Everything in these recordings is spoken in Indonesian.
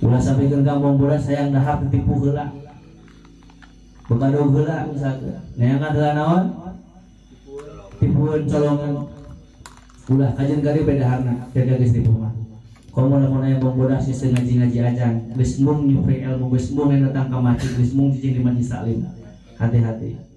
ulah sampikeun kampung bodas hayang dahar ditipu heula. Begadog heula misalkan. Neangan heula naon? Tipuan colongan. Ulah kajian kali bedaharna jaga geus tipu mah. Komo lamun aya bodas geus ngaji-ngaji ajan, geus mung nyupri ilmu, geus mung datang ka masjid, geus mung cicing di majlis taklim. Hati-hati.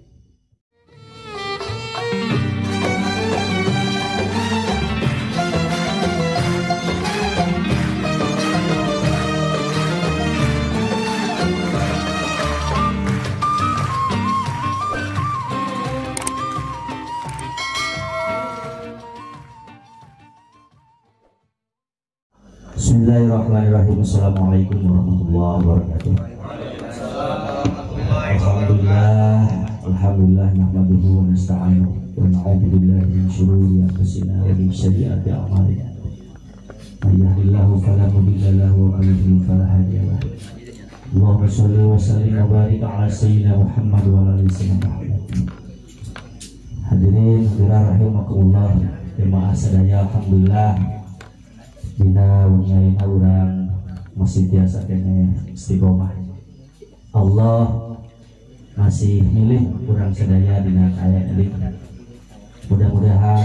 Bismillahirrahmanirrahim. Assalamualaikum warahmatullahi wabarakatuh. Alhamdulillah nahmaduhu wa nasta'inuhu wa na'udzu billahi min shururi anfusina wa min sayyiati a'malina. May yahdihillahu fala mudilla lahu wa may yudlil fala hadiya lahu. Allahumma shalli wa sallim wa barik ala sayyidina Muhammad wa ala ali sayyidina Muhammad. Hadirin hadirat rahimakumullah, jemaah sadaya, alhamdulillah dina wenyain urang masih biasa kene istiqomah. Allah masih milih urang sadaya dina aya elik. Mudah-mudahan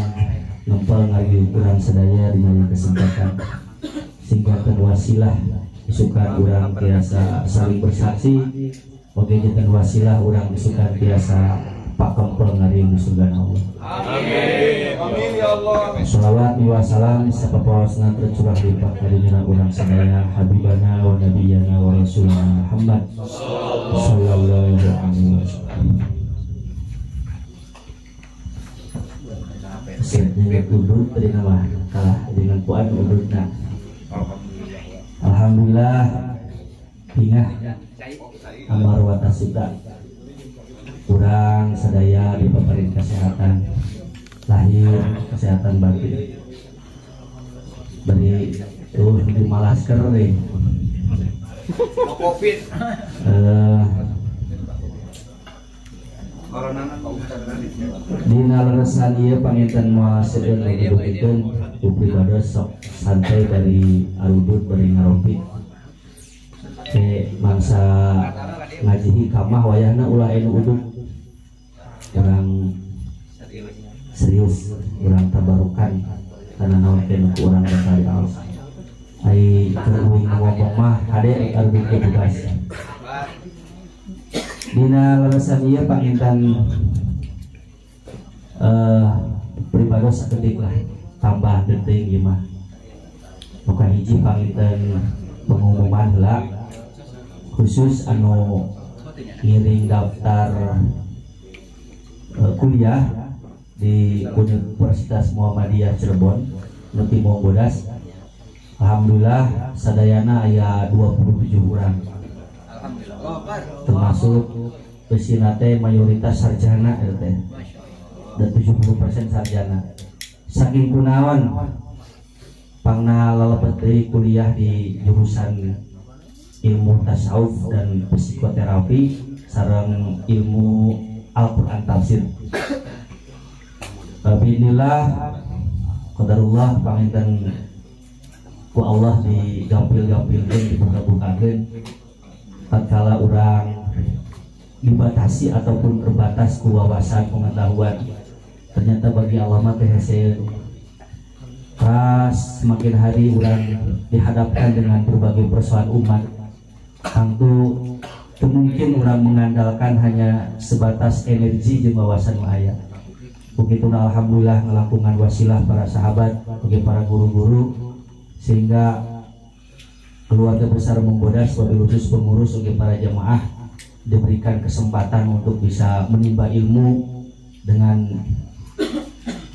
lempel ngagi urang sadaya dina kesempatan sehingga wasilah isukan urang biasa saling bersaksi, oge jeung wasilah urang isukan biasa pakempel ngari surga Allah. Amin. Amin ya Allah. Shalawat wa salam sapapaosna tercurah di pakadina urang sadaya habibana wa nabiyana wa rasulana Muhammad sallallahu alaihi wasallam. Siapnya udut tadi nama kalah dengan puan udutna. Alhamdulillah hingga amar watasita kurang sadaya diberi kesehatan lahir, kesehatan batin, beri dimalaskan deh COVID dina leresan ieu panginten moal sedeun dudukikeun upribados sok santai dari arudut bari ngarompit teh mangsa ngaji hikamah wayahna ulah anu uduk orang serius, orang tabarukan karena naon teh ku urang dari Allah. Ai keur ngomong mah hade arbi tugas. Dina leresan ieu panginten pribados sakedik lah tambah deting ieu mah. Muka hiji panginten pengumuman heula khusus anu ngiring daftar kuliah di Universitas Muhammadiyah Cirebon Nuti Bodas. Alhamdulillah sadayana aya 27 orang. Termasuk pesina teh mayoritas sarjana teh. Dan 70% sarjana. Saking kunaon pangna lalebet deui kuliah di jurusan ilmu tasawuf dan psikoterapi sareng ilmu Al-Qur'an tafsir. Bismillah qadarullah panginten ku Allah digampil-gampilkeun dibuka-bukakeun tatkala urang dibatasi ataupun terbatas ku wawasan pengetahuan. Ternyata bagi Allah mah teh hese pas semakin hari urang dihadapkan dengan berbagai persoalan umat. Tentu mungkin orang mengandalkan hanya sebatas energi jeung wawasan aya. Begitu alhamdulillah ngelakukan wasilah para sahabat bagi para guru-guru sehingga keluarga besar Mengbodas wabil khusus pengurus bagi para jamaah diberikan kesempatan untuk bisa menimba ilmu dengan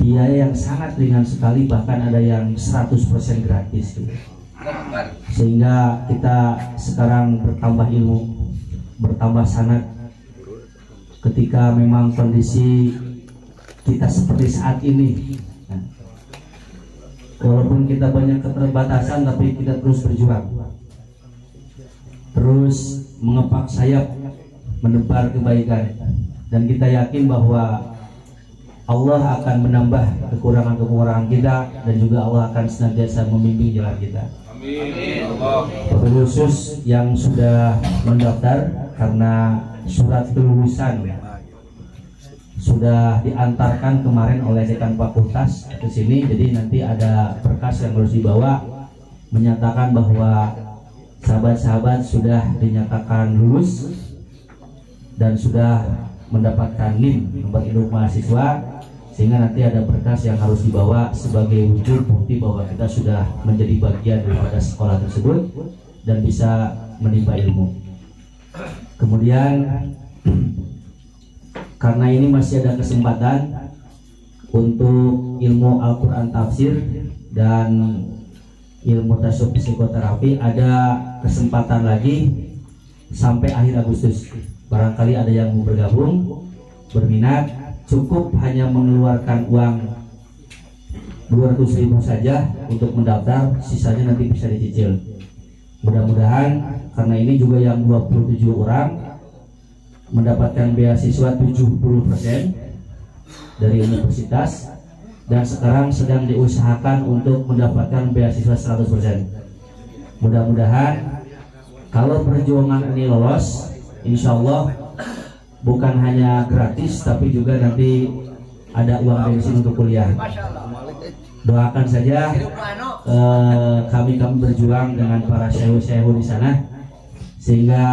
biaya yang sangat ringan sekali, bahkan ada yang 100% gratis gitu. Sehingga kita sekarang bertambah ilmu, bertambah sanad ketika memang kondisi kita seperti saat ini. Nah, walaupun kita banyak keterbatasan, tapi kita terus berjuang, terus mengepak sayap, menebar kebaikan, dan kita yakin bahwa Allah akan menambah kekurangan-kekurangan kita, dan juga Allah akan senantiasa membimbing jalan kita. Wabil khusus yang sudah mendaftar karena surat kelulusan sudah diantarkan kemarin oleh dekan fakultas ke sini, jadi nanti ada berkas yang harus dibawa menyatakan bahwa sahabat-sahabat sudah dinyatakan lulus dan sudah mendapatkan NIM, nomor induk mahasiswa, sehingga nanti ada berkas yang harus dibawa sebagai wujud bukti bahwa kita sudah menjadi bagian daripada sekolah tersebut dan bisa menimba ilmu. Kemudian karena ini masih ada kesempatan untuk ilmu Al-Quran tafsir dan ilmu tasawuf psikoterapi, ada kesempatan lagi sampai akhir Agustus. Barangkali ada yang mau bergabung, berminat, cukup hanya mengeluarkan uang 200.000 saja untuk mendaftar, sisanya nanti bisa dicicil. Mudah-mudahan karena ini juga yang 27 orang mendapatkan beasiswa 70% dari universitas, dan sekarang sedang diusahakan untuk mendapatkan beasiswa 100%. Mudah-mudahan kalau perjuangan ini lolos, insya Allah bukan hanya gratis tapi juga nanti ada uang bensin untuk kuliah. Doakan saja kami berjuang dengan para syekh-syekh di sana sehingga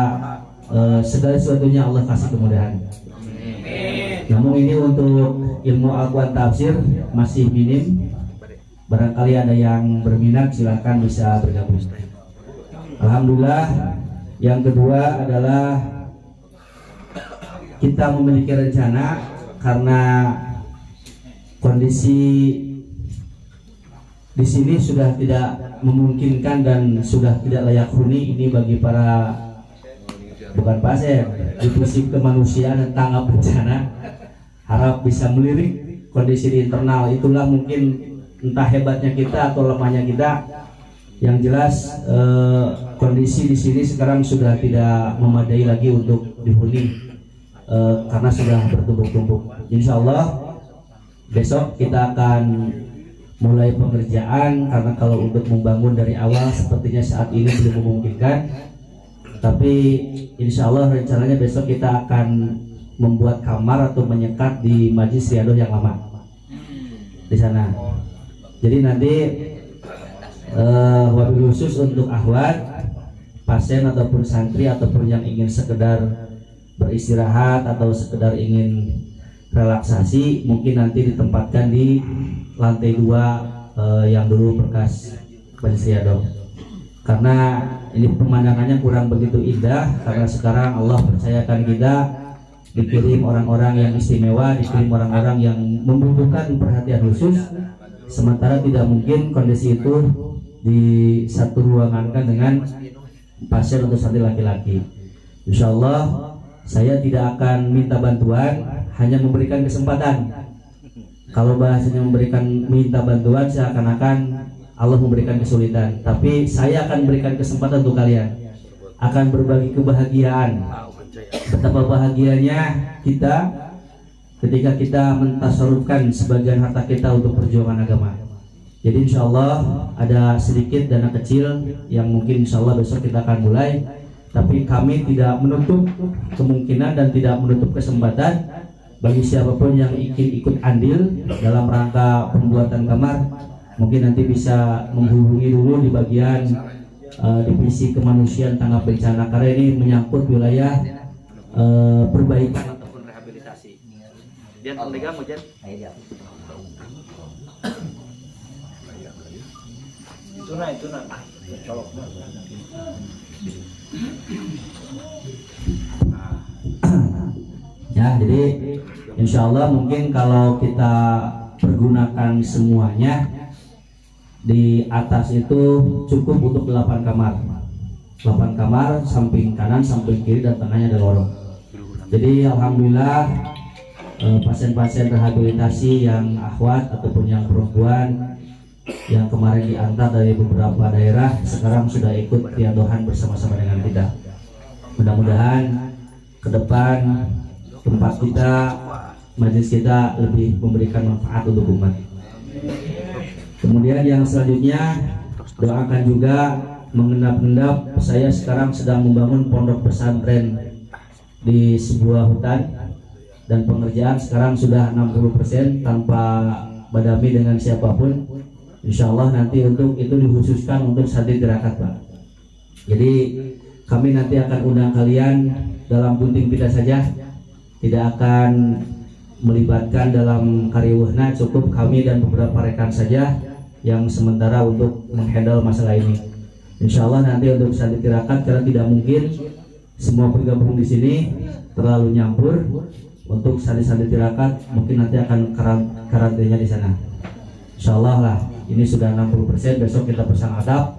segala sesuatunya Allah kasih kemudahan. Namun ini untuk ilmu Al-Quran tafsir masih minim. Barangkali ada yang berminat silahkan bisa bergabung. Alhamdulillah. Yang kedua adalah kita memiliki rencana karena kondisi di sini sudah tidak memungkinkan dan sudah tidak layak huni ini bagi para bukan pasien, divisi kemanusiaan dan tanggap bencana, harap bisa melirik kondisi di internal. Itulah mungkin entah hebatnya kita atau lemahnya kita. Yang jelas kondisi di sini sekarang sudah tidak memadai lagi untuk dihuni karena sudah bertumpuk-tumpuk. Insya Allah besok kita akan mulai pengerjaan, karena kalau untuk membangun dari awal sepertinya saat ini belum memungkinkan. Tapi insya Allah rencananya besok kita akan membuat kamar atau menyekat di Majlis Riyadhah yang lama di sana. Jadi nanti wabil khusus untuk akhwat, pasien ataupun santri ataupun yang ingin sekedar beristirahat atau sekedar ingin relaksasi, mungkin nanti ditempatkan di lantai 2 yang dulu bekas Majlis Riyadhah. Karena ini pemandangannya kurang begitu indah, karena sekarang Allah percayakan kita dikirim orang-orang yang istimewa, dikirim orang-orang yang membutuhkan perhatian khusus, sementara tidak mungkin kondisi itu di satu ruangan kan dengan pasien atau santri laki-laki. Insya Allah saya tidak akan minta bantuan, hanya memberikan kesempatan. Kalau bahasanya minta bantuan, seakan-akan Allah memberikan kesulitan, tapi saya akan berikan kesempatan untuk kalian, akan berbagi kebahagiaan. Betapa bahagianya kita ketika kita mentasarufkan sebagian harta kita untuk perjuangan agama. Jadi insya Allah ada sedikit dana kecil yang mungkin insya Allah besok kita akan mulai, tapi kami tidak menutup kemungkinan dan tidak menutup kesempatan bagi siapapun yang ingin ikut andil dalam rangka pembuatan kamar. Mungkin nanti bisa menghubungi dulu di bagian divisi kemanusiaan tanggap bencana, karena ini menyangkut wilayah perbaikan ataupun rehabilitasi. Dia kolega Mujan. Itu nah. Ya, jadi insya Allah mungkin kalau kita pergunakan semuanya, di atas itu cukup untuk 8 kamar. 8 kamar, samping kanan, samping kiri, dan tengahnya ada lorong. Jadi alhamdulillah pasien-pasien rehabilitasi yang akhwat ataupun yang perempuan yang kemarin diantar dari beberapa daerah sekarang sudah ikut riadohan bersama-sama dengan kita. Mudah-mudahan ke depan tempat kita, majelis kita lebih memberikan manfaat untuk umat. Kemudian yang selanjutnya Doakan juga mengendap-endap, saya sekarang sedang membangun pondok pesantren di sebuah hutan dan pengerjaan sekarang sudah 60% tanpa badami dengan siapapun. Insya Allah nanti untuk itu dikhususkan untuk santri tirakat, Pak. Jadi kami nanti akan undang kalian dalam bunting kita saja, tidak akan melibatkan dalam karyawahna, cukup kami dan beberapa rekan saja yang sementara untuk menghandle masalah ini. Insya Allah nanti untuk santri tirakat, karena tidak mungkin semua bergabung di sini terlalu nyampur. Untuk santri-santri tirakat mungkin nanti akan karantinanya di sana. Insya Allah lah, ini sudah 60%, besok kita pasang adab.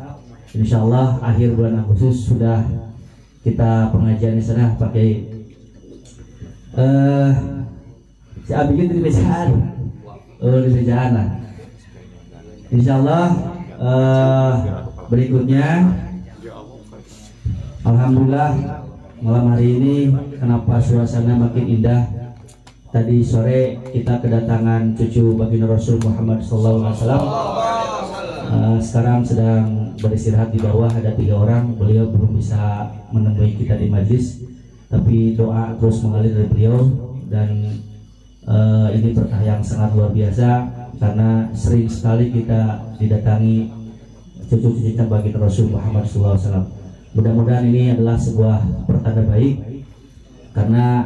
Insya Allah akhir bulan Agustus sudah kita pengajian di sana pakai si Abi di bejaan, di bejaan lah. Insya Allah berikutnya, alhamdulillah malam hari ini kenapa suasana makin indah. Tadi sore kita kedatangan cucu baginda Rasul Muhammad SAW. Sekarang sedang beristirahat di bawah, ada 3 orang. Beliau belum bisa menemui kita di majlis, tapi doa terus mengalir dari beliau. Dan ini berkah yang sangat luar biasa, karena sering sekali kita didatangi cucu-cucunya baginda Rasul Muhammad SAW. Mudah-mudahan ini adalah sebuah pertanda baik, karena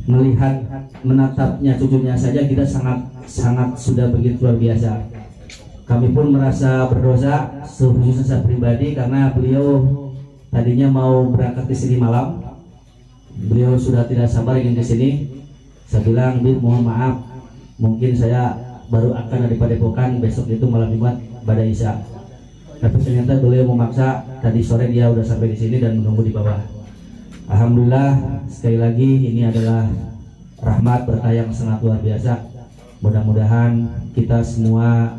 melihat menatapnya cucunya saja kita sangat sudah begitu luar biasa. Kami pun merasa berdosa, khususnya saya pribadi, karena beliau tadinya mau berangkat di sini malam. Beliau sudah tidak sabar ingin ke sini. Saya bilang, mohon maaf, mungkin saya baru akan ada di Padepokan besok itu malam Jumat pada Isya. Tapi ternyata beliau memaksa, tadi sore dia udah sampai di sini dan menunggu di bawah. Alhamdulillah, sekali lagi ini adalah rahmat berkah yang sangat luar biasa. Mudah-mudahan kita semua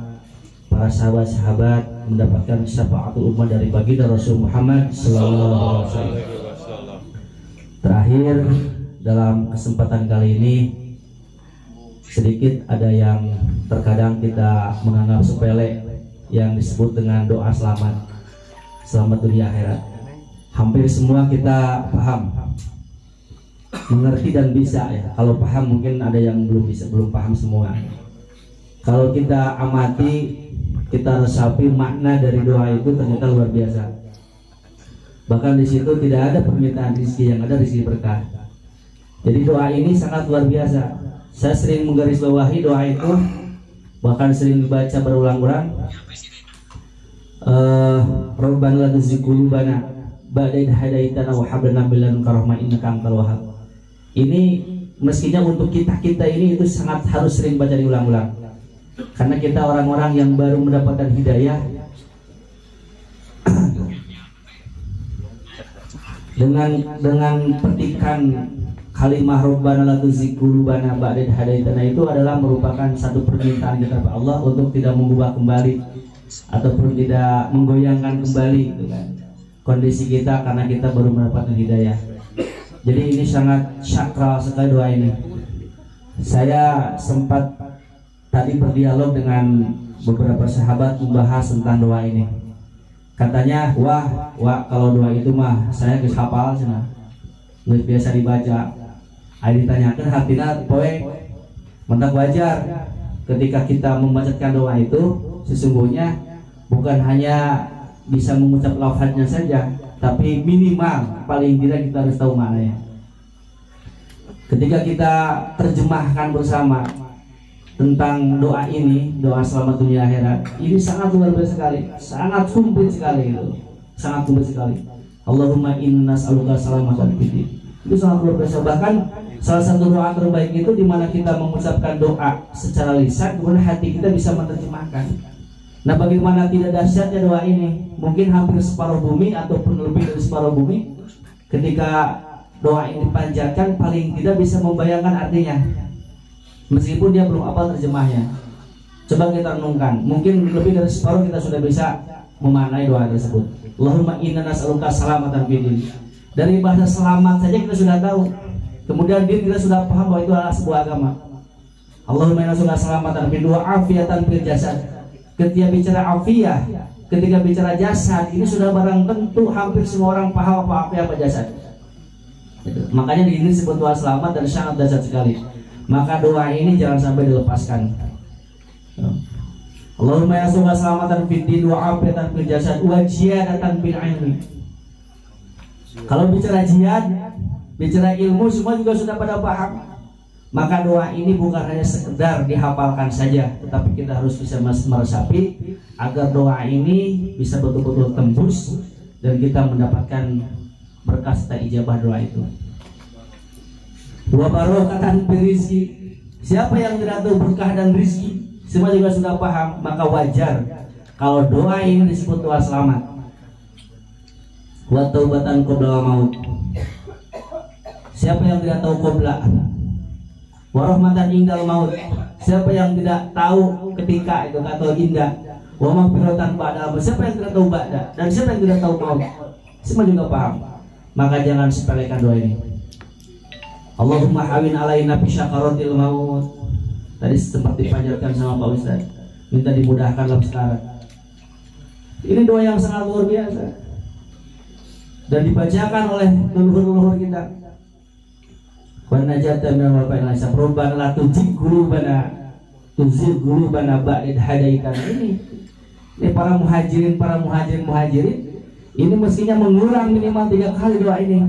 para sahabat-sahabat mendapatkan syafaatul ummah dari baginda Rasul Muhammad sallallahu alaihi wasallam. Terakhir, dalam kesempatan kali ini sedikit ada yang terkadang kita menganggap sepele, yang disebut dengan doa selamat dunia akhirat. Hampir semua kita paham, mengerti dan bisa ya. Kalau paham mungkin ada yang belum paham semua. Kalau kita amati, kita resapi makna dari doa itu ternyata luar biasa. Bahkan di situ tidak ada permintaan rezeki, yang ada rezeki berkah. Jadi doa ini sangat luar biasa. Saya sering menggarisbawahi doa itu, bahkan sering dibaca berulang-ulang. Rabbana la tuzigh qulubana ba'da idh hadaitana wa hab lana min ladunka rahmah innaka antal wahhab. Ini mestinya untuk kita ini itu sangat harus sering baca diulang-ulang. Karena kita orang-orang yang baru mendapatkan hidayah, dengan petikan kalimah Rabbana la tuzigh qulubana ba'da idh hadaitana itu adalah merupakan satu permintaan kita kepada Allah untuk tidak mengubah kembali ataupun tidak menggoyangkan kembali gitu kan, kondisi kita karena kita baru mendapatkan hidayah. Jadi ini sangat sakral sekali doa ini. Saya sempat tadi berdialog dengan beberapa sahabat membahas tentang doa ini. Katanya, wah kalau doa itu mah saya geus hafal cenah. Geus biasa dibaca. Ari ditanyakeun hartina poe mentak wajar ketika kita membacakan doa itu sesungguhnya bukan hanya bisa mengucap lafadznya saja, tapi minimal paling tidak kita harus tahu maknanya. Ketika kita terjemahkan bersama tentang doa ini, doa selamat dunia akhirat, ini sangat luar biasa sekali, sangat komplit sekali itu, sangat komplit sekali. Allahumma inna nas'aluka salamatan fid din. Itu sangat luar biasa. Bahkan salah satu doa terbaik itu di mana kita mengucapkan doa secara lisan, kemudian hati kita bisa menerjemahkan. Nah, bagaimana tidak dahsyatnya doa ini? Mungkin hampir separuh bumi ataupun lebih dari separuh bumi, ketika doa ini dipanjatkan paling tidak bisa membayangkan artinya, meskipun dia belum apa terjemahnya. Coba kita renungkan, mungkin lebih dari separuh kita sudah bisa memaknai doa tersebut. Allahumma inna nas'aluka salamatan fid din. Dari bahasa selamat saja kita sudah tahu. Kemudian din kita sudah paham bahwa itu adalah sebuah agama. Allahumma inna nas'aluka salamatan fid din wa afiyatan fil jasad. Ketika bicara afiyah, ketika bicara jasad ini sudah barang tentu hampir semua orang paham apa jasad. Makanya di ini disebut doa selamat dan sangat dahsyat sekali. Maka doa ini jangan sampai dilepaskan. Allahumma ya summa selamatan fid din wa afiatan fil jasad wa ziyadatan fil ilmi. Kalau bicara jihad, bicara ilmu semua juga sudah pada paham. Maka doa ini bukan hanya sekedar dihafalkan saja, tetapi kita harus bisa meresapi agar doa ini bisa betul-betul tembus dan kita mendapatkan berkah serta ijabah doa itu. Wa barokatan fil rizki. Siapa yang tidak tahu berkah dan rizki, semua juga sudah paham, maka wajar kalau doa ini disebut doa selamat. Wa taubatan qabla maut. Siapa yang tidak tahu qabla, wa rahmatan indal maut. Siapa yang tidak tahu ketika itu atau indah, wa maghfiratan ba'da. Siapa yang tidak tahu ba'da, dan siapa yang tidak tahu maut, semua juga paham. Maka jangan sepelekan doa ini. Allahumma hawin alaina fi syakaratil maut. Tadi sempat dipanjatkan sama Pak Ustaz, minta dimudahkan dalam sekarang. Ini doa yang sangat luar biasa dan dibacakan oleh leluhur-leluhur kita. Wa najata minal waba'il asab. Rabbana la tuzigh qulubana ba'da idh hadaitana. Ini para muhajirin ini mestinya mengulang minimal 3 kali doa ini.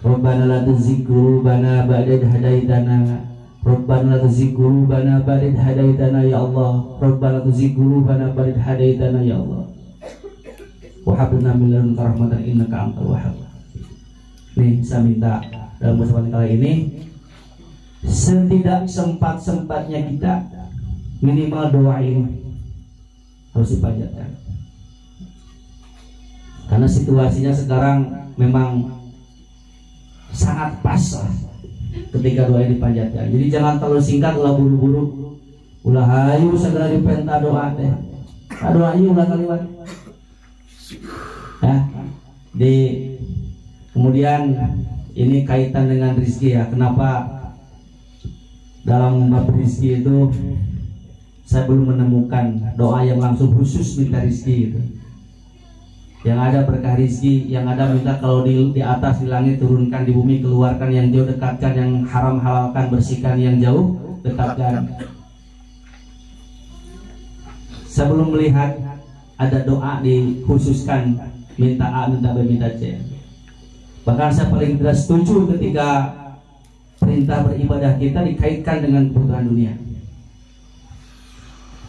Rabbana la tuzigh qulubana ba'da idh hadaitana. Rabbana la tuzigh qulubana ba'da idh hadaitana ya Allah. Rabbana la tuzigh qulubana ba'da idh hadaitana ya Allah. Wa hab lana min ladunka rahmatan innaka antal wahhab. Nih saya minta dalam kesempatan kali ini setidak sempat-sempatnya kita minimal doa ini harus dipanjatkan. Karena situasinya sekarang memang sangat pas lah ketika doa ini dipanjatkan. Jadi jangan terlalu singkat, ulah buru-buru, ulah hayu segera dipenta doa teh. Doa ini ulah kaliwat. Ya, kemudian ini kaitan dengan rizki ya. Kenapa dalam bab rizki itu saya belum menemukan doa yang langsung khusus minta rizki gitu. Yang ada berkah rizki, yang ada minta kalau di atas di langit turunkan, di bumi keluarkan, yang jauh dekatkan, yang haram halalkan, bersihkan, yang jauh dekatkan. Saya belum melihat ada doa dikhususkan minta A, minta B, minta C. Bahkan saya paling tidak setuju ketika perintah beribadah kita dikaitkan dengan kebutuhan dunia.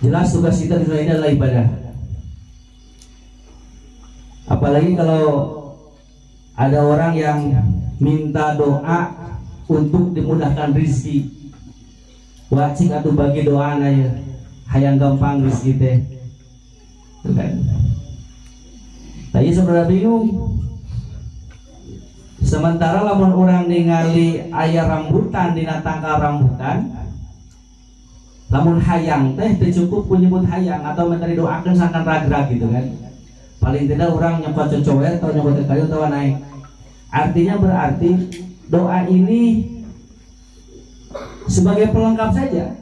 Jelas tugas kita di dunia ini adalah ibadah. Apalagi kalau ada orang yang minta doa untuk dimudahkan rizki. Wajib atau bagi doa ya, hayang gampang rizki teh. Tadi saudara bingung. Sementara lamun orang ningali aya rambutan dina tangkal rambutan, lamun hayang teh teu cukup menyebut hayang atau minta didoakeun sakan ragrag gitu kan. Paling tidak orang nyokot cocower atau nyokot kayu atau naik. Artinya berarti doa ini sebagai pelengkap saja.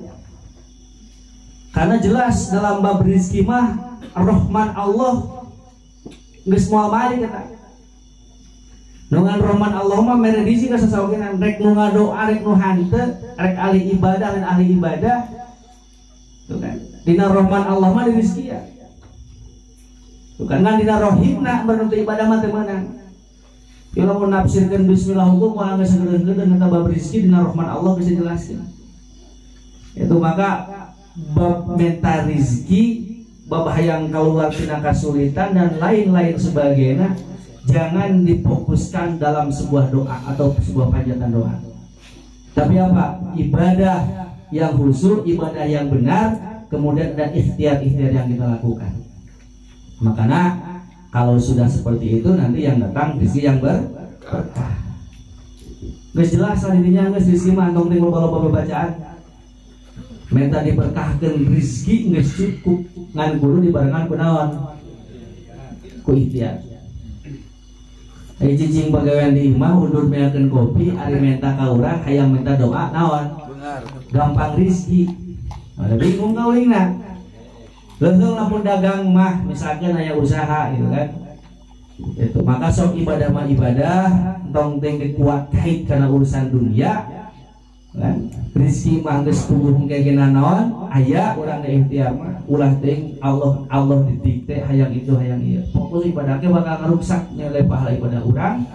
Karena jelas dalam bab rizki mah rahman Allah geus moal mari kita. Dengan rahman Allah mah mere disi ka sasaogenan rek nu ngadoa rek nu hanteu rek ahli ibadah dan ahli ibadah. Tuh kan. Dina rahman Allah mah di rizki ya. Tuh kan ngan dina rohimna bernutu ibadah mah teu meunang. Ya lamun nafsirkeun bismillah hukum moal geus segeureun eta bab rizki dina rahman Allah bisa jelaskeun. Itu maka bab minta rizki, bab hayang keluar tina kesulitan dan lain-lain sebagainya jangan difokuskan dalam sebuah doa atau sebuah panjatan doa. Tapi apa? Ibadah yang khusyuk, ibadah yang benar, kemudian ada ikhtiar-ikhtiar yang kita lakukan. Makanya kalau sudah seperti itu nanti yang datang rizki yang berkah. Geus jelas lah intinya geus rizki mah antong teh loba-loba bacaan. Minta diberkahkan rizki nggak cukup ngan kudu dibarengan ku naon ku ikhtiar. Cicing pegawai di imah undur meyakeun kopi ari minta ka urang hayang minta doa naon gampang rizki. Ada bingung ka ulingna. Leung lamun dagang mah misalkan aya usaha gitu kan. Itu maka sok ibadah mah ibadah tong teh kuat kait karena urusan dunia kan. Rezeki mah geus tubuh kayak naon aya urang teh ikhtiar mah ulah teh Allah didikte hayang itu hayang ieu. Fokus ibadah ge bakal karusak nilai pahala ibadah urang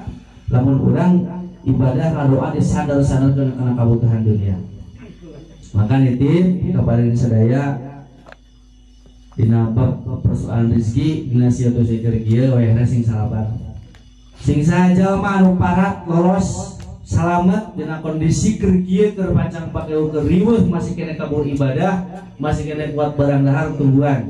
lamun urang ibadah ngadoa disadar-sadarkeun kana kabutuhan dunia. Maka nitip kepada sadaya dina persoalan rezeki dina sia teu seueur kieu wayahna sing salabar. Sing sajalma anu parat lolos salamet dina kondisi keur kieu keur pacang pakeu keur riweuh masih kena kabur ibadah, masih kena kuat barang dahar tumbuhan.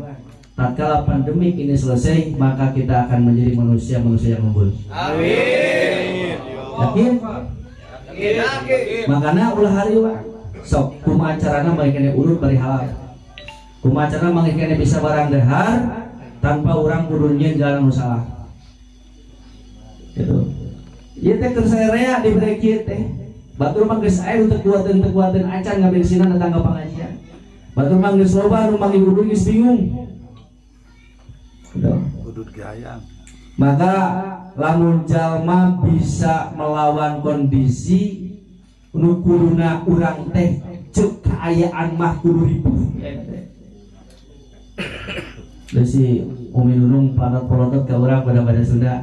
Tatkala pandemik ini selesai, maka kita akan menjadi manusia-manusia yang unggul. Amin. Yakin? Yakin. Makana ulah hariwa sok kumaha carana bae kene urut bari halal. Kumaha carana mangke kene bisa barang dahar tanpa urang kudu nyieun jalan nu salah. Gitu. Ieu teh keur saerea dibere kieu teh. Batur mah geus aya teu kuateun acan ngabengsinan datang ka pangajian. Batur mah geus loba anu manggih guru geus bingung. Gitu. Kudu gayang. Maka lamun jalma bisa melawan kondisi nu kuduna urang teh ceuk kaayaan mah kudu ripuh. Si Umi Nunung polotot ke urang pada Sunda.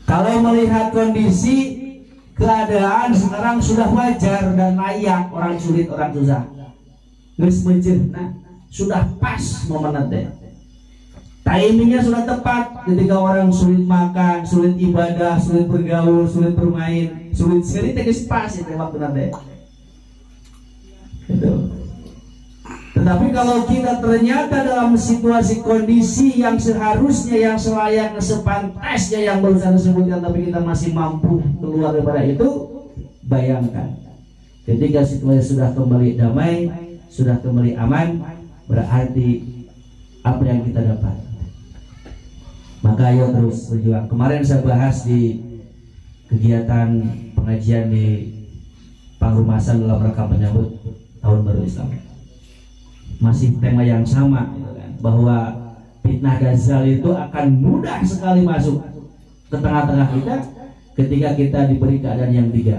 Kalau melihat kondisi keadaan sekarang sudah wajar dan layak, orang sulit orang susah. Geus beunceuna sudah pas momenna teh. Timingnya sudah tepat ketika orang sulit makan, sulit ibadah, sulit bergaul, sulit bermain, sulit sekali tegas pas itu waktu nanti. Gitu. Tetapi kalau kita ternyata dalam situasi kondisi yang seharusnya, yang selayaknya, sepantasnya yang barusan disebutkan, tapi kita masih mampu keluar daripada itu, bayangkan ketika situasi sudah kembali damai, sudah kembali aman, berarti apa yang kita dapat. Maka ayo terus berjuang. Kemarin saya bahas di kegiatan pengajian di Pangrumasan dalam rangka menyambut Tahun Baru Islam. Masih tema yang sama, bahwa fitnah Dajjal itu akan mudah sekali masuk ke tengah-tengah kita ketika kita diberi keadaan yang tiga.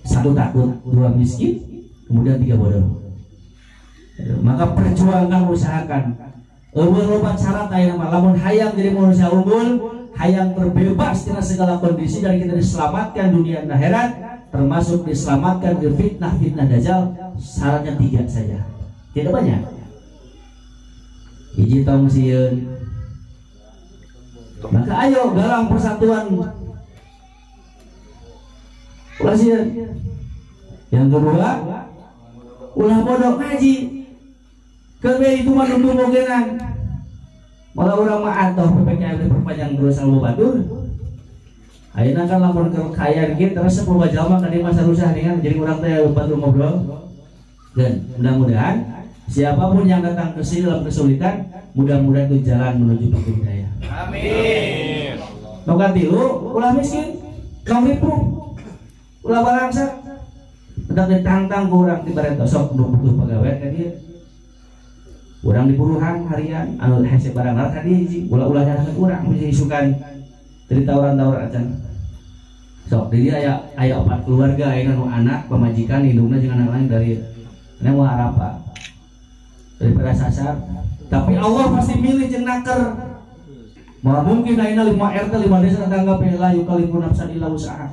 Satu takut, dua miskin, kemudian tiga bodoh. Maka perjuangkan, usahakan. Loba syarat aya nama lamun hayang jadi manusia unggul, hayang terbebas dari segala kondisi dan kita diselamatkan dunia dan akhirat, termasuk diselamatkan dari fitnah Dajjal. Syaratnya tiga saja, tidak banyak. Hiji tong sieun. Maka ayo galang persatuan. Ulah sieun. Yang kedua, ulah bodoh ngaji. Kebe itu mah nunggu mogenan. Malah orang mah atoh PPKM perpanjang terus sama batur. Ayeuna kan lamun kekayaan kieu terus loba jalma ka dieu masa rusah dengan jadi urang teh batur ngobrol. Dan mudah-mudahan siapapun yang datang ke sini dalam kesulitan, mudah-mudahan itu jalan menuju hidayah. Amin. Noga tilu, ulah miskin, kau ripuh, ulah balangsa. Udah ditantang ku urang ti bareng sok butuh pegawai ka dieu. Urang di buruhan harian anu hese barang ka dieu hiji, ulah-ulah nyarakeun urang bisa isukan dari tawuran-tawuran acan. Sok di dieu aya 4 keluarga, aya nu anak, pamajikan, indungna jeung anak lain dari ini mau apa daripada sasar, tapi Allah pasti milih jeung naker. Mau mungkin ayeuna 5 RT 5 desa tetangga pela yukalipun nafsan illa usaha.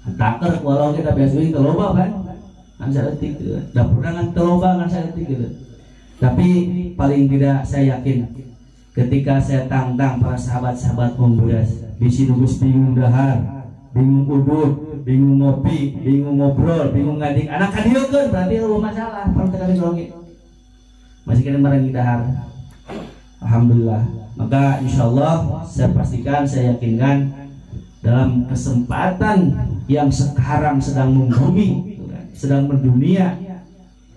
Taker walau kita biasa teu loba kan. Kan saeutik dapurna kan teu loba kan saeutik gitu. Tapi paling tidak saya yakin ketika saya tantang para sahabat-sahabat pembudas, bisi nunggus bingung dahar, bingung udut, bingung ngopi, bingung ngobrol, bingung ngadik anak kadiekeun berarti lu masalah pang teu gitu. Masih kena barang dahar. Alhamdulillah. Maka insyaallah saya pastikan, saya yakinkan dalam kesempatan yang sekarang sedang membumi, sedang mendunia,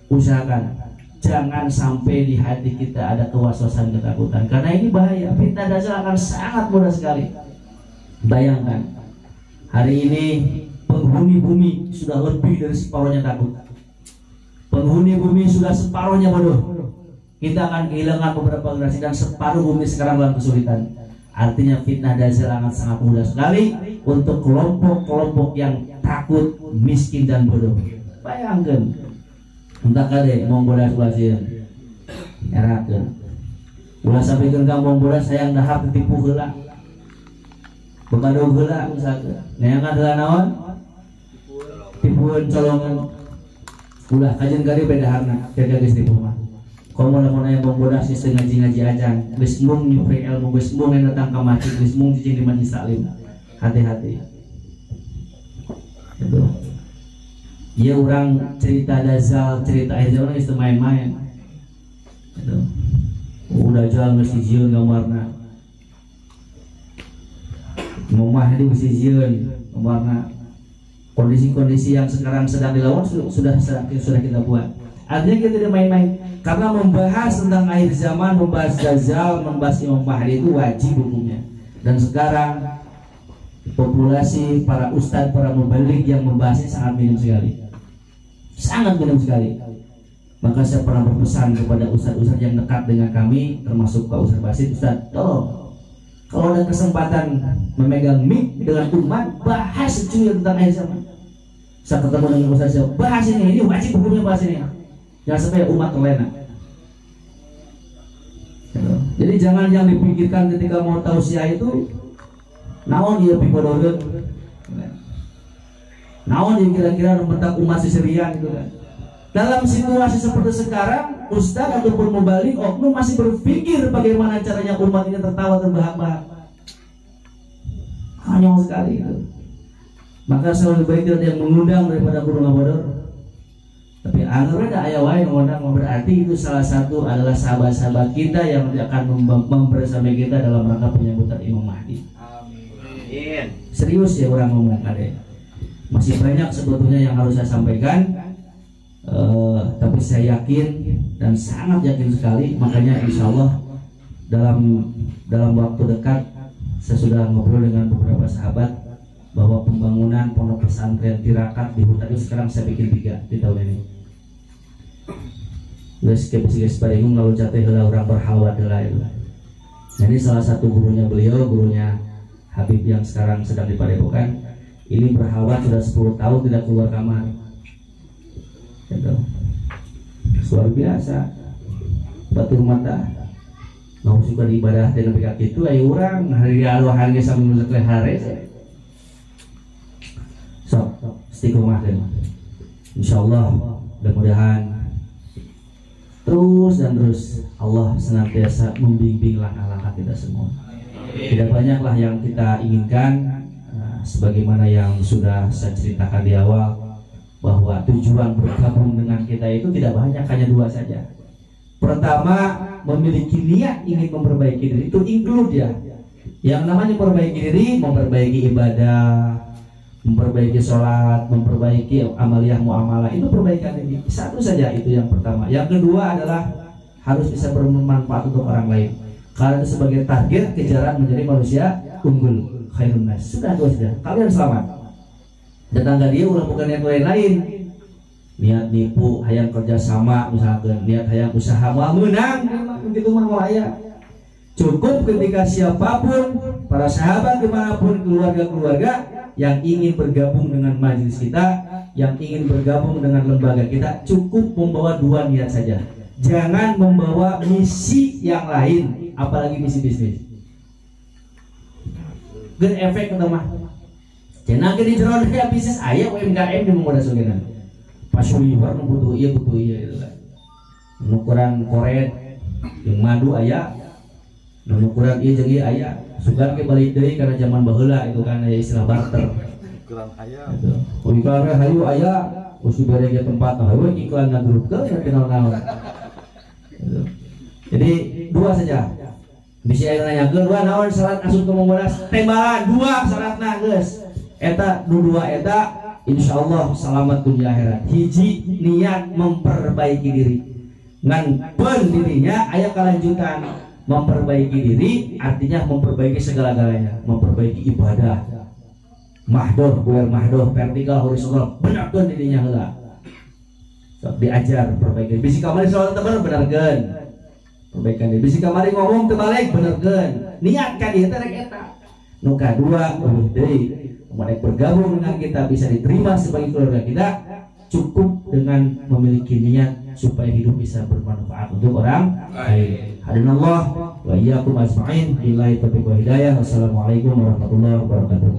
usahakan jangan sampai di hati kita ada kewaswasan, ketakutan, karena ini bahaya. Fitnah Dajjal akan sangat mudah sekali. Bayangkan hari ini penghuni bumi sudah lebih dari separuhnya takut. Penghuni bumi sudah separuhnya bodoh. kita akan kehilangan beberapa generasi dan separuh bumi sekarang dalam kesulitan. Artinya fitnah dajjal sangat mudah sekali untuk kelompok-kelompok yang takut, miskin dan bodoh. Bayangkan, entah kade mau bodas ulasieun, erakeun. Ulah sampikeun ka mau bodas sayang dahar ditipu heula. Begadog heula misalkan. Neangan heula naon? Tipuan colongan. Ulah kajian kali bedaharna, jaga geus tipu mah. Komo lamun aya bodas geus ngaji-ngaji ajan, geus mung nyupri ilmu, geus mung datang ka masjid, geus mung cicing di majlis taklim. Hati-hati. Itu. Dia orang cerita dajjal, cerita akhir zaman geus main-main. Itu. Udah jual geus dijieun gambarna. Momah di geus dijieun gambarna. Kondisi-kondisi yang sekarang sedang dilawan sudah kita buat. Artinya kita tidak main-main karena membahas tentang akhir zaman, membahas dajjal, membahas Imam Mahdi itu wajib hukumnya. Dan sekarang populasi para ustadz, para mubalik yang membahasnya sangat minim sekali, sangat minim sekali. Maka saya pernah berpesan kepada ustadz-ustadz yang dekat dengan kami, termasuk Pak Ustadz Basit, Ustadz, tolong kalau ada kesempatan memegang mic dengan umat, bahas secuil tentang akhir zaman. Saya ketemu dengan ustadz, bahas ini wajib hukumnya bahas ini. Jangan sampai umat terlena. Jadi jangan yang dipikirkan ketika mau tausiah itu naon dia pikodoreun. Naon dia kira-kira mentak umat seserian gitu kan. Dalam situasi seperti sekarang, ustaz ataupun mubalik oknum masih berpikir bagaimana caranya umat ini tertawa terbahak-bahak. Konyol sekali itu. Maka saya lebih baik tidak ada yang mengundang daripada guru ngabodor. Tapi akhirnya ayah wae ngundang, berarti itu salah satu adalah sahabat-sahabat kita yang akan membersamai kita dalam rangka penyambutan Imam Mahdi. Amin. Serius ya orang ngomong kade. Masih banyak sebetulnya yang harus saya sampaikan, tapi saya yakin dan sangat yakin sekali. Makanya insya Allah dalam waktu dekat saya sudah ngobrol dengan beberapa sahabat bahwa pembangunan pondok pesantren Tirakat di hutan itu sekarang saya bikin 3 di tahun ini. Guys paringung lalu jatuh heula urang berhalwat heula itu. Jadi salah satu gurunya beliau, gurunya Habib yang sekarang sedang di Padepokan, ini berhalwat sudah 10 tahun tidak keluar kamar. Gitu. Luar biasa. Batu mata. Mau suka ibadah dengan dekat itu ayo urang hari aluhan ge sambil nulis hari. So, istiqomah deh. Insyaallah mudah-mudahan terus dan terus Allah senantiasa membimbing langkah-langkah kita semua. Tidak banyaklah yang kita inginkan, sebagaimana yang sudah saya ceritakan di awal, bahwa tujuan bergabung dengan kita itu tidak banyak, hanya 2 saja. Pertama, memiliki niat ingin memperbaiki diri, itu include ya. Yang namanya memperbaiki diri, memperbaiki ibadah, memperbaiki sholat, memperbaiki amaliyah muamalah, itu perbaikan diri. Satu saja itu yang pertama. Yang kedua adalah harus bisa bermanfaat untuk orang lain. Karena itu sebagai target kejaran menjadi manusia unggul, khairun nas. Sudah itu saja. Kalian selamat. Tetangga dia ulah bukan yang lain. Niat nipu, hayang kerja sama misalkan, niat hayang usaha mau menang, begitu mau aya. Cukup ketika siapapun, para sahabat dimanapun, keluarga-keluarga yang ingin bergabung dengan majelis kita, yang ingin bergabung dengan lembaga kita, cukup membawa 2 niat saja. Jangan membawa misi yang lain, apalagi misi bisnis. Gen efek ketemu mah. Cenah ge di jero bisnis aya UMKM di manggoda sogenan. Pasuri warna butuh iya gitu kan. Ukuran koret yang madu aya, ukuran ieu jeung ieu aya. Sugan ke balik deui karena zaman baheula itu kan aya istilah barter. Iklan aya. Oh iklan hayu aya, usu bere ge tempat hayu iklan ngagrupkeun kenal naon. Jadi 2 saja. Bisa nanyakeun wa naon syarat asup ke Momodas? Tembalan 2 syaratna geus. Eta 2 eta insyaallah selamat dunia akhirat. Hiji niat memperbaiki diri. Ngan pun dirinya aya kelanjutan. Memperbaiki diri artinya memperbaiki segala-galanya, memperbaiki ibadah. Mahdoh, buar mahdoh, vertikal, horizontal, benarkeun dirinya heula. Sok diajar perbaiki. Bisi kamari salat tebar benarkeun. perbaikan diri. Bisi kamari ngomong terbalik benerkeun. Niatkan ieu teh rek eta. Nu kadua eueuh deui, mereka bergabung dengan kita bisa diterima sebagai keluarga kita, cukup dengan memiliki niat supaya hidup bisa bermanfaat untuk orang lain. Hadinallah wa iyyakum ajma'in billahi taufiq wa hidayah. Wassalamualaikum warahmatullahi wabarakatuh.